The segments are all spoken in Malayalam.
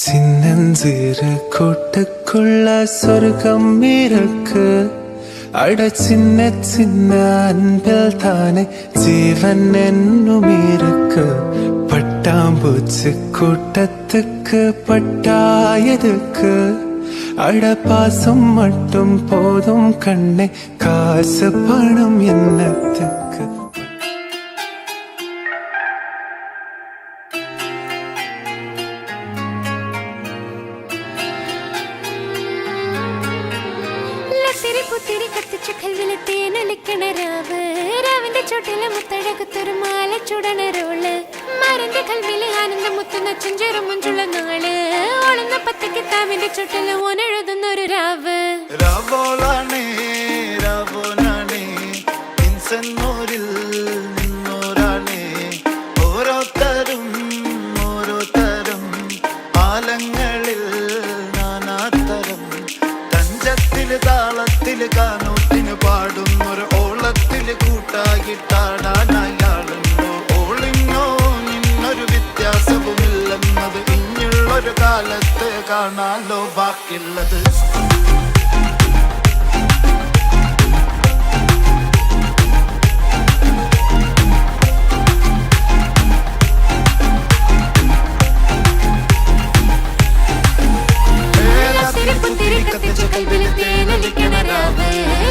சின்னஞ்சிறு கூட்டுக்குள்ள சொர்க்கம் இருக்கு. அட சின்ன சின்ன அன்பில் தானே ஜீவன் என்னும் இருக்கு. பட்டாம்பூச்சி கூட்டத்துக்கு பட்டாயதுக்கு. அட பாசம் மட்டும் போதும் கண்ணே, காசு பணம் என்னத்துக்கு. പുത്തിരി കത്തിച്ച കൽവിലെ തേനൊലിക്കണ രാവ്. രാവിന്റെ ചോട്ടിലെ മുത്തഴകത്തൊരു മാല ചുടണ റോള്. മരന്റെ കൽവിലെ ആനന്ദം മുത്തുന്ന ചെഞ്ചെറു മുഞ്ചുള്ള നാള്. ഓളുന്ന പത്തക്ക് താവിന്റെ ചോട്ടില് ഓനെഴുതുന്നൊരു രാവ്. രാവോളാണേ രാവോനാണേ ഇൻസന്നൂരിൽ നിന്നോരാണേ. ഓരോരുത്തരും ഓരോരുത്തരും ആലങ്ങളിൽ നാനാത്തരം. തഞ്ചത്തില് താളത്തില് കാനൂത്തിന് പാടുന്നൊരു ഓളത്തില് കൂട്ടായിട്ടാടാനയാളുണ്ടോ. ഓളിന്നോ നിന്നൊരു വ്യത്യാസവുമില്ലെന്നത് ഇനിയുള്ളൊരു കാലത്ത് കാണാലോ ബാക്കിയുള്ളത്.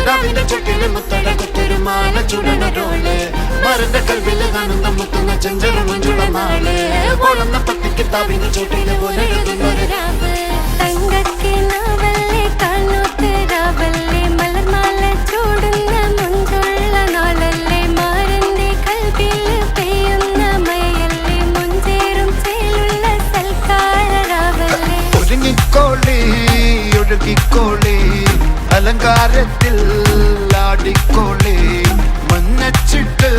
രാവിന്റെ ചുട്ടില് മുത്തഴകത്തൊരു മാല ചുടണ റോള്. മരന്റെ കൽവില് ആനന്ദം മുത്തുന്ന ചെഞ്ചെറു മുഞ്ചുള്ള നാള്. ഓളുന്ന പട്ടിക്ക് താവിന്റെ ചുട്ടില് പോലെ എഴുതുന്നൊരു രാവ്. തങ്കക്കിനാവല്ലേ കാനൂത്ത് രാവല്ലേ. മലർമാല ചൂടുന്ന മുഞ്ചുള്ള നാളല്ലേ. മാരന്റെ കൽവില് പെയ്യുന്ന മഴയല്ലേ. മുഞ്ചേറും ചേലുള്ള സൽക്കാര രാവല്ലേ. ഒരുങ്ങിക്കോളി ഒഴുകിക്കോളി അലങ്കാരത്തിൽ ആടിക്കോളി. മഞ്ഞച്ചിട്ട്